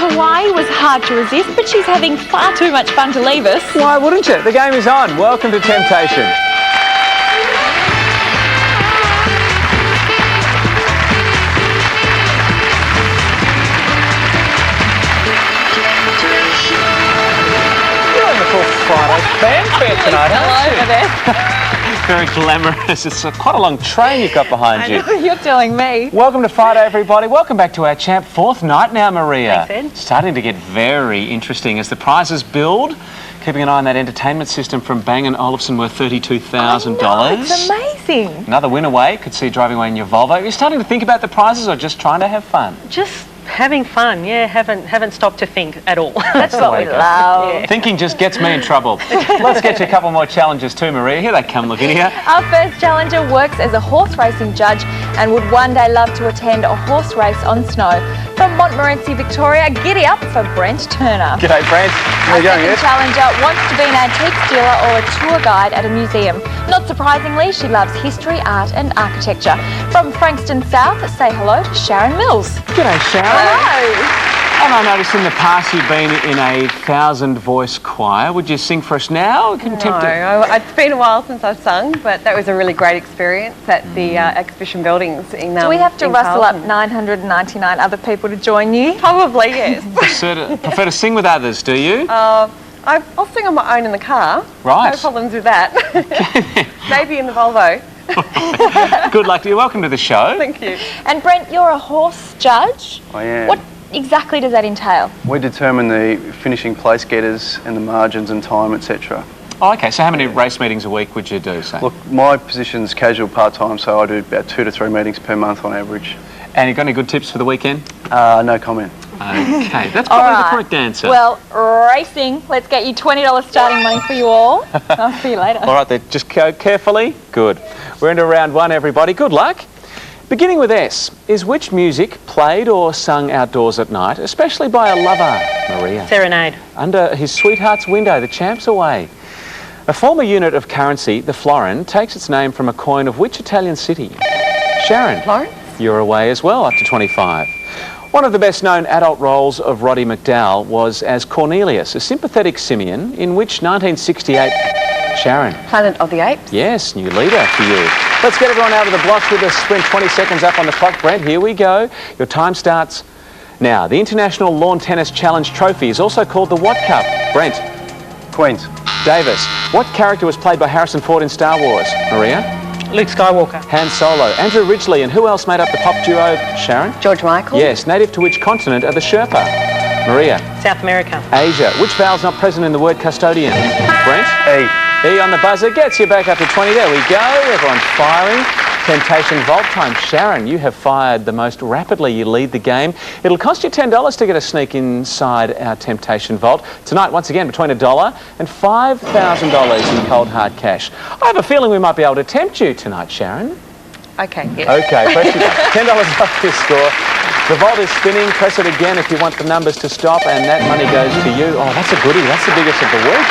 Hawaii was hard to resist, but she's having far too much fun to leave us. Why wouldn't you? The game is on. Welcome to Temptation. You're in the full Friday fanfare tonight, aren't you? Over there. Very glamorous. It's quite a long train you've got behind you. I know, you're telling me. Welcome to Friday, everybody. Welcome back to our champ. Fourth night now, Maria. Thanks, Ed. Starting to get very interesting as the prizes build. Keeping an eye on that entertainment system from Bang & Olufsen worth $32,000. It's amazing. Another win away. Could see you driving away in your Volvo. Are you starting to think about the prizes or just trying to have fun? Just having fun, yeah. Haven't stopped to think at all. That's what we love. Yeah. Thinking just gets me in trouble. Let's get you a couple more challenges too, Maria. Here they come, Lavinia. Our first challenger works as a horse racing judge and would one day love to attend a horse race on snow. From Montmorency, Victoria, giddy up for Brent Turner. G'day, Brent. How Our you going, second Ed? challenger wants to be an antiques dealer or a tour guide at a museum. Not surprisingly, she loves history, art and architecture. From Frankston South, say hello to Sharon Mills. G'day, Sharon. Hello. And I noticed in the past you've been in a 1,000-voice choir. Would you sing for us now? It's been a while since I've sung, but that was a really great experience at the exhibition buildings in Do we have to in rustle up Carlton. 999 other people to join you? Probably, yes. Prefer to sing with others, do you? I'll sing on my own in the car. Right. No problems with that. Maybe in the Volvo. Good luck to you. Welcome to the show. Thank you. And Brent, you're a horse judge. I am. What exactly does that entail? We determine the finishing place getters and the margins and time, etc. Oh, okay, so how many race meetings a week would you do, say? Look, my position's casual part-time, so I do about 2 to 3 meetings per month on average. And you got any good tips for the weekend? No comment. Okay, that's All probably right. the correct answer. Well, racing. Let's get you $20 starting money for you all. I'll see you later. All right, then, just go carefully. Good. We're into round one, everybody. Good luck. Beginning with S, is which music played or sung outdoors at night, especially by a lover, Maria? Serenade. Under his sweetheart's window, the champ's away. A former unit of currency, the florin, takes its name from a coin of which Italian city? Sharon. Florence? You're away as well, up to 25. One of the best-known adult roles of Roddy McDowall was as Cornelius, a sympathetic simian, in which 1968... Sharon. Planet of the Apes? Yes, new leader for you. Let's get everyone out of the blocks with us. Sprint 20 seconds up on the clock. Brent, here we go. Your time starts now. The International Lawn Tennis Challenge Trophy is also called the what Cup? Brent. Queens. Davis. What character was played by Harrison Ford in Star Wars? Maria. Luke Skywalker. Han Solo. Andrew Ridgeley. And who else made up the pop duo? Sharon. George Michael? Yes. Native to which continent are the Sherpa? Maria. South America. Asia. Which vowel's not present in the word custodian? Brent. E. E on the buzzer gets you back up to 20. There we go. Everyone's firing. Temptation Vault time. Sharon, you have fired the most rapidly. You lead the game. It'll cost you $10 to get a sneak inside our Temptation Vault. Tonight, once again, between $1 and $5,000 in cold hard cash. I have a feeling we might be able to tempt you tonight, Sharon. Okay, yes. Okay, press your button. $10 off your score. The vault is spinning. Press it again if you want the numbers to stop, and that money goes to you. Oh, that's a goodie. That's the biggest of the week.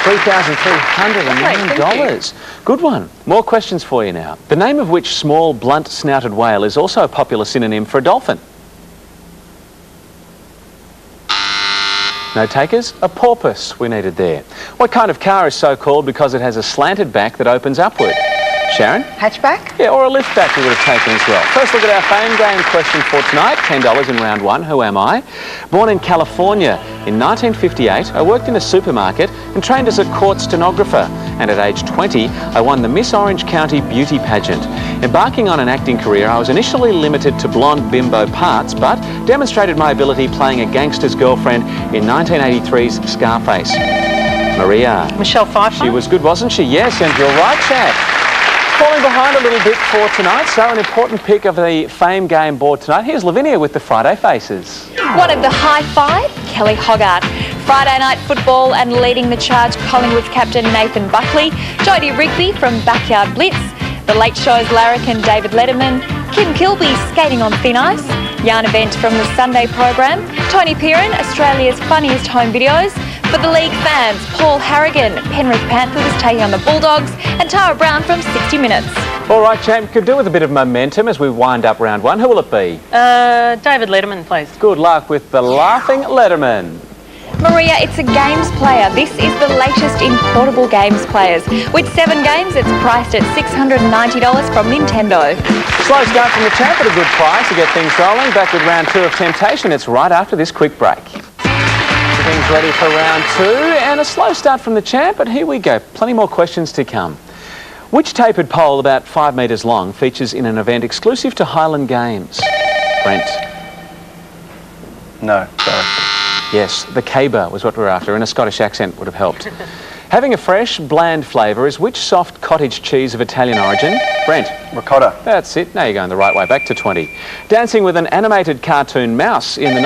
$3,309. Good one. More questions for you now. The name of which small, blunt-snouted whale is also a popular synonym for a dolphin? No takers? A porpoise we needed there. What kind of car is so called because it has a slanted back that opens upward? Sharon? Hatchback? Yeah, or a lift back we would have taken as well. First look at our fame game question for tonight. $10 in round one. Who am I? Born in California in 1958, I worked in a supermarket and trained as a court stenographer. And at age 20, I won the Miss Orange County Beauty Pageant. Embarking on an acting career, I was initially limited to blonde bimbo parts, but demonstrated my ability playing a gangster's girlfriend in 1983's Scarface. Maria. Michelle Pfeiffer? She was good, wasn't she? Yes, and you're right, chap. Falling behind a little bit for tonight, so an important pick of the fame game board tonight. Here's Lavinia with the Friday Faces. One of the high five, Kelly Hoggart. Friday night football and leading the charge, Collingwood's captain Nathan Buckley. Jodie Rigby from Backyard Blitz. The Late Show's Larrick and David Letterman. Kim Kilby skating on thin ice. Yarn event from the Sunday program. Tony Pearson, Australia's funniest home videos. For the league fans, Paul Harrigan, Penrith Panthers taking on the Bulldogs, and Tara Brown from 60 Minutes. All right, champ, could do with a bit of momentum as we wind up round one. Who will it be? David Letterman, please. Good luck with the Laughing Letterman. Maria, it's a games player. This is the latest in portable games players. With 7 games, it's priced at $690 from Nintendo. Slow start from the champ at a good price to get things rolling. Back with round 2 of Temptation. It's right after this quick break. Everything's ready for round 2 and a slow start from the champ, but here we go. Plenty more questions to come. Which tapered pole about 5 metres long features in an event exclusive to Highland Games? Brent. No, sorry. Yes, the caber was what we were after, and a Scottish accent would have helped. Having a fresh, bland flavour is which soft cottage cheese of Italian origin? Brent. Ricotta. That's it. Now you're going the right way. Back to 20. Dancing with an animated cartoon mouse in the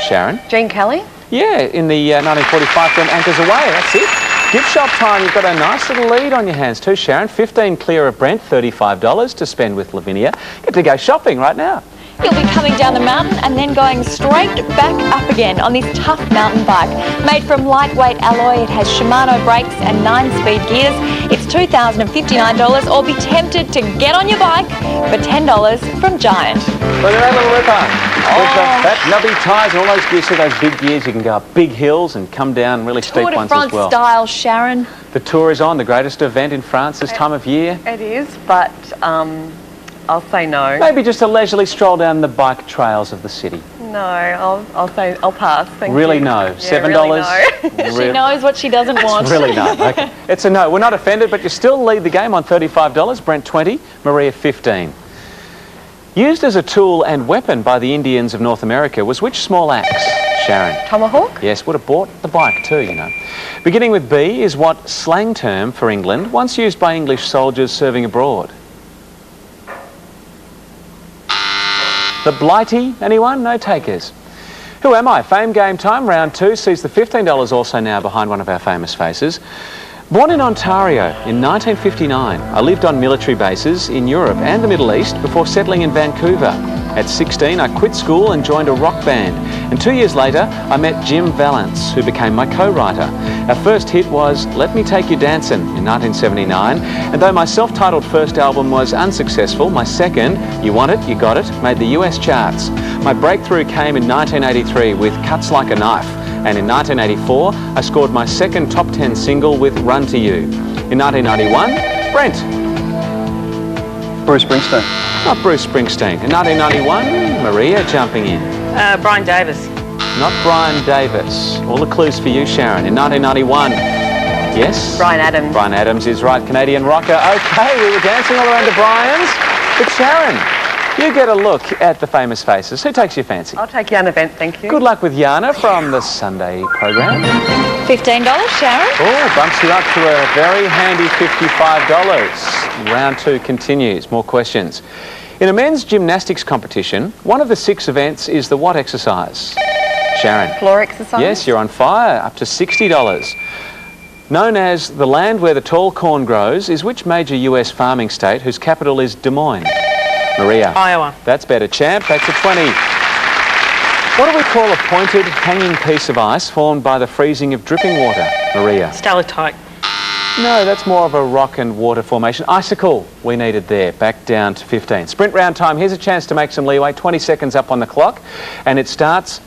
Sharon. Gene Kelly? Yeah, in the 1945 film Anchors Away. That's it. Gift shop time. You've got a nice little lead on your hands too, Sharon. 15 clear of Brent, $35 to spend with Livinia. Get to go shopping right now. You'll be coming down the mountain and then going straight back up again on this tough mountain bike. Made from lightweight alloy, it has Shimano brakes and 9-speed gears. It's $2,059, or be tempted to get on your bike for $10 from Giant. Look at that little ripper. With the fat nubby tyres and all those gears, see those big gears, you can go up big hills and come down really steep Tour de ones France as well. style, Sharon. The tour is on, the greatest event in France this time of year. It is, but I'll say no. Maybe just a leisurely stroll down the bike trails of the city. No, I'll say I'll pass. Thank Really you. no. Yeah, $7? Really no. She knows what she doesn't want. Really no. Okay. It's a no. We're not offended, but you still lead the game on $35. Brent 20, Maria 15. Used as a tool and weapon by the Indians of North America was which small axe? Sharon. Tomahawk? Yes, would have bought the bike too, you know. Beginning with B is what slang term for England, once used by English soldiers serving abroad? The Blighty, anyone? No takers. Who am I? Fame game time, round 2 sees the $15 also now behind one of our famous faces. Born in Ontario in 1959, I lived on military bases in Europe and the Middle East before settling in Vancouver. At 16, I quit school and joined a rock band. And 2 years later, I met Jim Vallance, who became my co-writer. Our first hit was Let Me Take You Dancin' in 1979. And though my self-titled first album was unsuccessful, my second, You Want It, You Got It, made the US charts. My breakthrough came in 1983 with Cuts Like a Knife. And in 1984, I scored my second top 10 single with Run to You. In 1991, Brent. Bruce Springsteen. Not Bruce Springsteen. In 1991, Maria jumping in. Brian Davis. Not Brian Davis. All the clues for you, Sharon. In 1991, yes? Bryan Adams. Bryan Adams is right. Canadian rocker. Okay, we were dancing all around to Brian's. But Sharon, you get a look at the famous faces. Who takes your fancy? I'll take Yana Bent, thank you. Good luck with Yana from the Sunday program. $15, Sharon. Oh, bumps you up to a very handy $55. Round 2 continues. More questions. In a men's gymnastics competition, one of the 6 events is the what exercise? Sharon. Floor exercise? Yes, you're on fire. Up to $60. Known as the land where the tall corn grows is which major US farming state whose capital is Des Moines? Maria. Iowa. That's better, champ. Back to 20. What do we call a pointed, hanging piece of ice formed by the freezing of dripping water? Maria. Stalactite. No, that's more of a rock and water formation. Icicle we needed there. Back down to 15. Sprint round time. Here's a chance to make some leeway. 20 seconds up on the clock. And it starts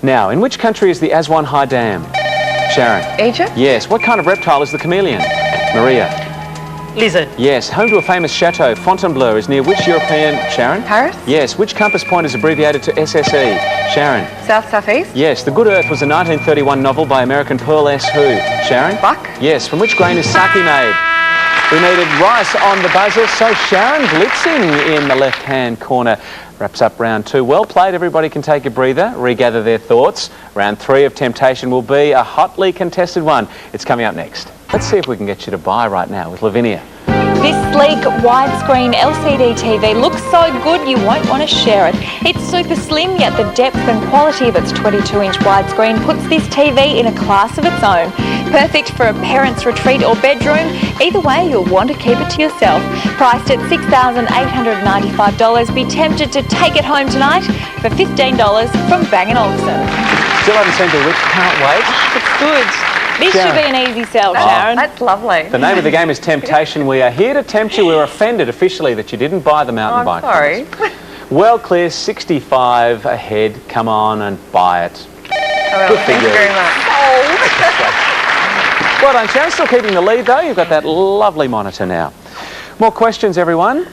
now. In which country is the Aswan High Dam? Sharon. Egypt? Yes. What kind of reptile is the chameleon? Maria. Lizard. Yes. Home to a famous chateau, Fontainebleau, is near which European? Sharon? Paris? Yes. Which compass point is abbreviated to SSE? Sharon? South-southeast? Yes. The Good Earth was a 1931 novel by American Pearl S. Who? Sharon? Buck? Yes. From which grain is sake made? We needed rice on the buzzer, so Sharon blitzing in the left-hand corner. Wraps up round 2. Well played. Everybody can take a breather, regather their thoughts. Round 3 of Temptation will be a hotly contested one. It's coming up next. Let's see if we can get you to buy right now with Livinia. This sleek widescreen LCD TV looks so good you won't want to share it. It's super slim, yet the depth and quality of its 22-inch widescreen puts this TV in a class of its own. Perfect for a parent's retreat or bedroom. Either way, you'll want to keep it to yourself. Priced at $6,895, be tempted to take it home tonight for $15 from Bang & Olufsen. Still haven't seen the which. Can't wait. It's good. This should be an easy sell, Sharon. That's lovely. The name of the game is Temptation. We are here to tempt you. We're offended officially that you didn't buy the mountain bike. Sorry. Well clear, 65 ahead. Come on and buy it. Well, Good for thank you you. very much. Well done, Sharon. Still keeping the lead, though. You've got that lovely monitor now. More questions, everyone.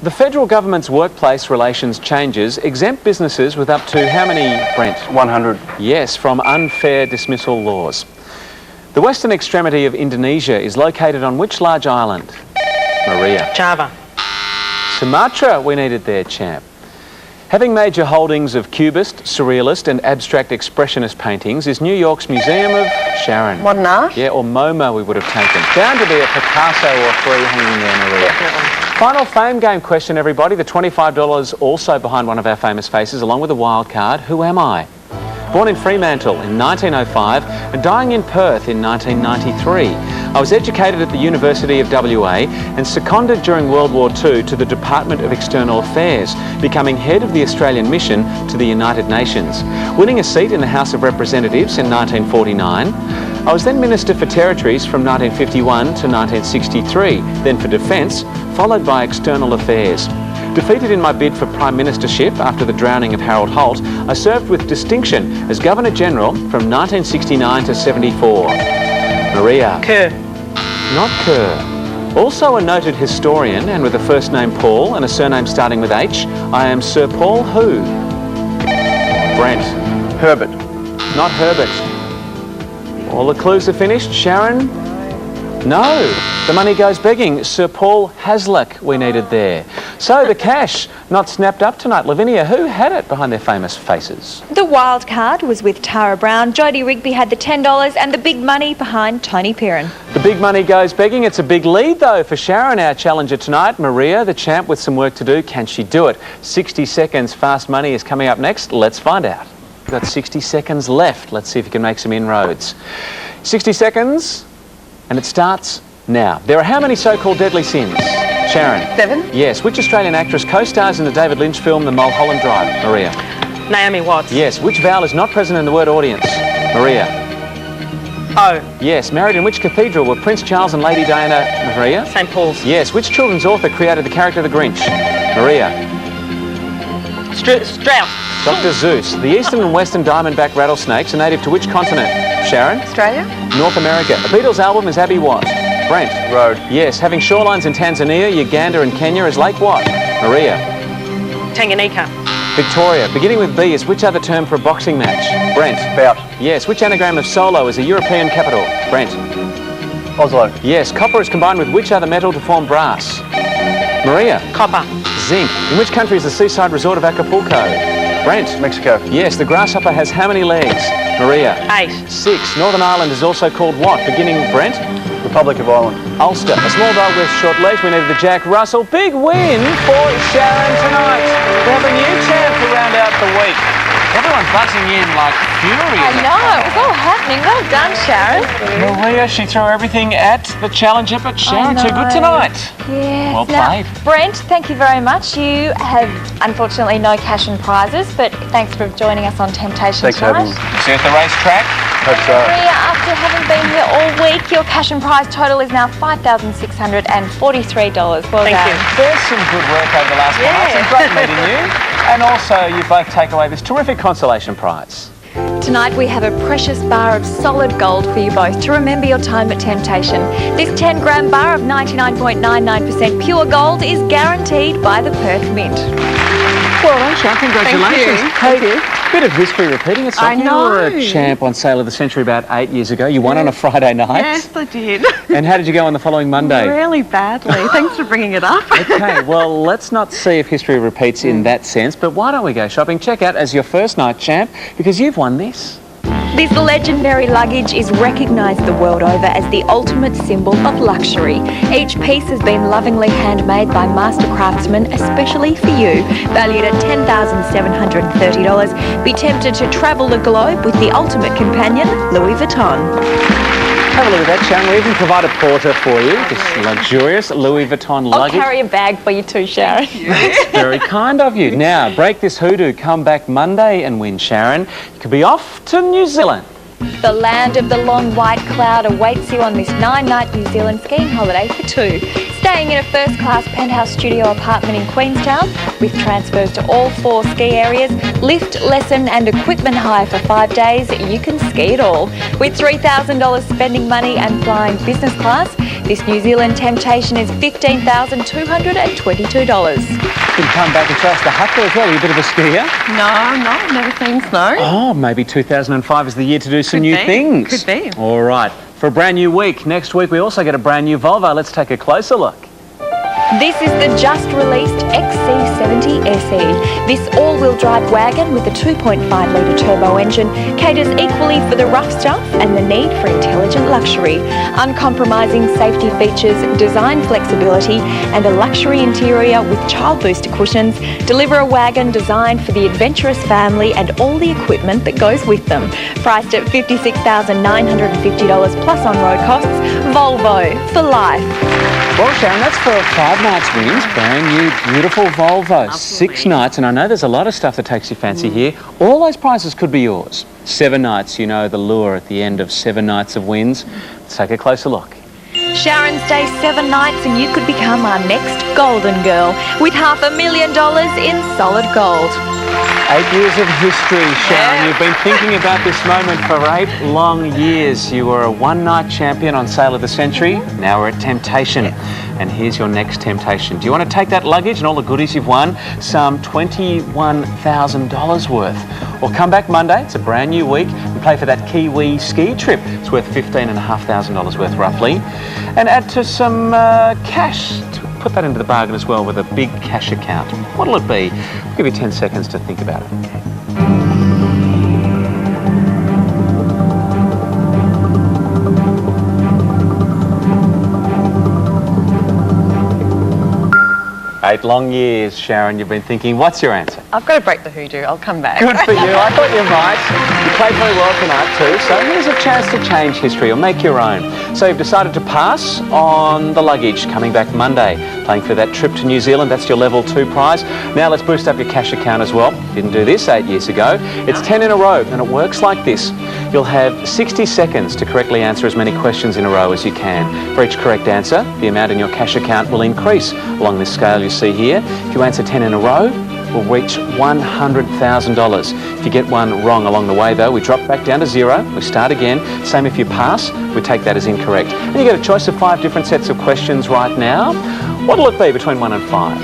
The federal government's workplace relations changes exempt businesses with up to how many, Brent? 100. Yes, from unfair dismissal laws. The western extremity of Indonesia is located on which large island? Maria. Java. Sumatra, we needed there, champ. Having major holdings of Cubist, Surrealist and abstract expressionist paintings is New York's Museum of Sharon. Modern art? Yeah, or MoMA we would have taken. Bound to be a Picasso or three hanging there, Maria. Definitely. Final fame game question, everybody. The $25 also behind one of our famous faces, along with a wild card. Who am I? Born in Fremantle in 1905 and dying in Perth in 1993. I was educated at the University of WA and seconded during World War II to the Department of External Affairs, becoming head of the Australian mission to the United Nations. Winning a seat in the House of Representatives in 1949. I was then Minister for Territories from 1951 to 1963, then for Defence, followed by External Affairs. Defeated in my bid for Prime Ministership after the drowning of Harold Holt, I served with distinction as Governor-General from 1969 to 74. Maria. Kerr. Not Kerr. Also a noted historian and with a first name Paul and a surname starting with H, I am Sir Paul who? Brent. Herbert. Not Herbert. All the clues are finished. Sharon? No. The money goes begging. Sir Paul Hasluck we needed there. So the cash not snapped up tonight. Lavinia, who had it behind their famous faces? The wild card was with Tara Brown. Jodie Rigby had the $10 and the big money behind Tony Piran. The big money goes begging. It's a big lead, though, for Sharon, our challenger tonight. Maria, the champ, with some work to do. Can she do it? 60 seconds. Fast money is coming up next. Let's find out. We've got 60 seconds left. Let's see if you can make some inroads. 60 seconds, and it starts now. There are how many so-called deadly sins? Sharon. 7. Yes. Which Australian actress co-stars in the David Lynch film The Mulholland Drive? Maria. Naomi Watts. Yes. Which vowel is not present in the word audience? Maria. O. Yes. Married in which cathedral were Prince Charles and Lady Diana? Maria. St. Paul's. Yes. Which children's author created the character the Grinch? Maria. Strauss. Dr. Zeus. The eastern and western diamondback rattlesnakes are native to which continent? Sharon. Australia? North America. The Beatles' album is Abbey what? Brent. Road. Yes. Having shorelines in Tanzania, Uganda and Kenya is Lake what? Maria. Tanganyika. Victoria. Beginning with B is which other term for a boxing match? Brent. Bout. Yes. Which anagram of solo is a European capital? Brent. Oslo. Yes. Copper is combined with which other metal to form brass? Maria. Copper. Zinc. In which country is the seaside resort of Acapulco? Brent. Mexico. Yes. The grasshopper has how many legs? Maria. 8. 6. Northern Ireland is also called what? Beginning with Brent. Republic of Ireland. Ulster. A small dog with short legs. We needed the Jack Russell. Big win for Sharon tonight. We have a new champ to round out the week. Everyone buzzing in like fury. I know, it was all happening. Well done, Sharon. Maria, she threw everything at the challenger, but Sharon, too good tonight. Yes. Well Now, played. Brent, thank you very much. You have unfortunately no cash and prizes, but thanks for joining us on Temptation Thanks for tonight. having me. See you at the racetrack. Hope so. Maria, after having been here all week, your cash and prize total is now $5,643. Well Thank done. you. There's some good work over the last 4 months, and great meeting you. And also, you both take away this terrific consolation prize. Tonight we have a precious bar of solid gold for you both to remember your time at Temptation. This 10-gram bar of 99.99% pure gold is guaranteed by the Perth Mint. Well done, Sharon. Congratulations. Thank you. Bit of history repeating itself. I know. You were a champ on Sale of the Century about 8 years ago. You won on a Friday night. Yes, I did. And how did you go on the following Monday? Really badly. Thanks for bringing it up. Okay, well, let's not see if history repeats in that sense, but why don't we go shopping? Check out as your first night champ, because you've won this. This legendary luggage is recognised the world over as the ultimate symbol of luxury. Each piece has been lovingly handmade by master craftsmen, especially for you. Valued at $10,730, be tempted to travel the globe with the ultimate companion, Louis Vuitton. Have a look at that, Sharon. We even provide a porter for you. This luxurious Louis Vuitton I'll luggage. carry a bag for you too, Sharon. Very kind of you. Now, break this hoodoo. Come back Monday and win, Sharon. You could be off to New Zealand. The land of the long white cloud awaits you on this 9-night New Zealand skiing holiday for two. Staying in a first-class penthouse studio apartment in Queenstown with transfers to all 4 ski areas, lift, lesson and equipment hire for 5 days, you can ski it all. With $3,000 spending money and flying business class, this New Zealand temptation is $15,222. You can come back and show us the Huckle as well. Are you a bit of a skier? No, I'm not. I've never seen snow. Oh, maybe 2005 is the year to do some new things. Could be. All right. For a brand new week, next week we also get a brand new Volvo. Let's take a closer look. This is the just-released XC70 SE. This all-wheel drive wagon with a 2.5-litre turbo engine caters equally for the rough stuff and the need for intelligent luxury. Uncompromising safety features, design flexibility and a luxury interior with child booster cushions deliver a wagon designed for the adventurous family and all the equipment that goes with them. Priced at $56,950 plus on-road costs, Volvo for life. Well, Sharon, that's for 5 nights wins. Brand new, beautiful Volvo. 6 nights, and I know there's a lot of stuff that takes your fancy here. All those prizes could be yours. 7 nights, you know the lure at the end of 7 nights of wins. Let's take a closer look. Sharon stays 7 nights and you could become our next golden girl with $500,000 in solid gold. 8 years of history, Sharon. You've been thinking about this moment for 8 long years. You were a one-night champion on Sale of the Century. Now we're at Temptation. And here's your next temptation. Do you want to take that luggage and all the goodies you've won? Some $21,000 worth. Or come back Monday, it's a brand new week, and play for that Kiwi ski trip. It's worth $15,500 worth roughly. And add to some cash. Put that into the bargain as well with a big cash account. What'll it be? I'll give you 10 seconds to think about it. Eight long years, Sharon, you've been thinking, what's your answer? I've got to break the hoodoo. I'll come back. Good for you. I thought you might. You played very well tonight too, so here's a chance to change history or make your own. So you've decided to pass on the luggage, coming back Monday, playing for that trip to New Zealand. That's your level 2 prize. Now let's boost up your cash account as well. Didn't do this 8 years ago. It's 10 in a row, and it works like this. You'll have 60 seconds to correctly answer as many questions in a row as you can. For each correct answer, the amount in your cash account will increase along this scale you see here. If you answer 10 in a row, we'll reach $100,000. If you get one wrong along the way though, we drop back down to 0, we start again. Same if you pass, we take that as incorrect. And you get a choice of 5 different sets of questions right now. What'll it be between 1 and 5?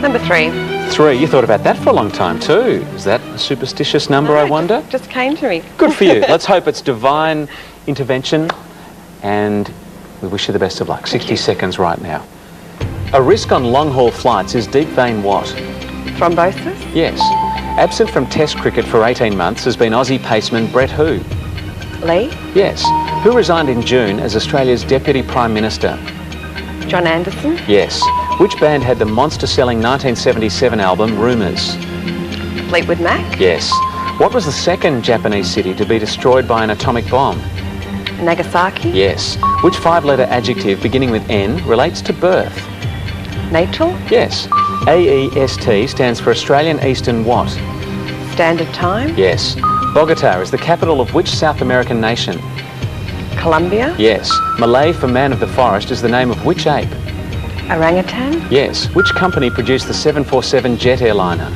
Number 3. 3, you thought about that for a long time too. Is that a superstitious number, I wonder? Just came to me. Good for you. Let's hope it's divine intervention, and we wish you the best of luck. 60 seconds right now. A risk on long-haul flights is deep vein what? Thrombosis? Yes. Absent from Test cricket for 18 months has been Aussie paceman Brett who? Lee? Yes. Who resigned in June as Australia's Deputy Prime Minister? John Anderson? Yes. Which band had the monster-selling 1977 album Rumours? Fleetwood Mac? Yes. What was the second Japanese city to be destroyed by an atomic bomb? Nagasaki? Yes. Which 5-letter adjective beginning with N relates to birth? Natal? Yes. AEST stands for Australian Eastern what? Standard Time? Yes. Bogota is the capital of which South American nation? Colombia? Yes. Malay for man of the forest is the name of which ape? Orangutan? Yes. Which company produced the 747 jet airliner?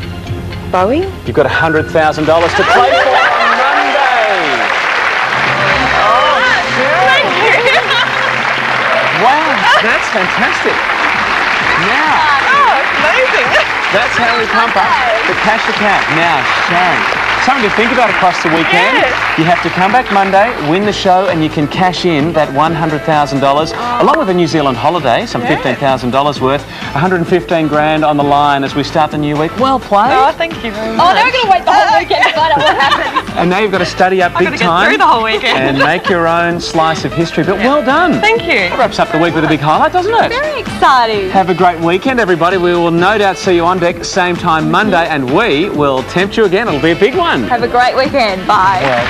Boeing? You've got $100,000 to play for on Monday. Thank you. Wow, that's fantastic. Now, It's amazing. that's how we pump up the cash account. Now, Sharon, something to think about across the weekend. Yes. You have to come back Monday, win the show, and you can cash in that $100,000 along with a New Zealand holiday, some $15,000 worth, 115 grand on the line as we start the new week. Well played. Oh, thank you very much. Oh, now we're going to wait the whole weekend to find out what happens. And now you've got to study up big I've got to time get through the whole weekend. and make your own slice of history. But well done. Thank you. That wraps up the week with a big highlight, doesn't it? Very exciting. Have a great weekend, everybody. We will no doubt see you on deck same time Monday, and we will tempt you again. It'll be a big one. Have a great weekend. Bye. Yeah.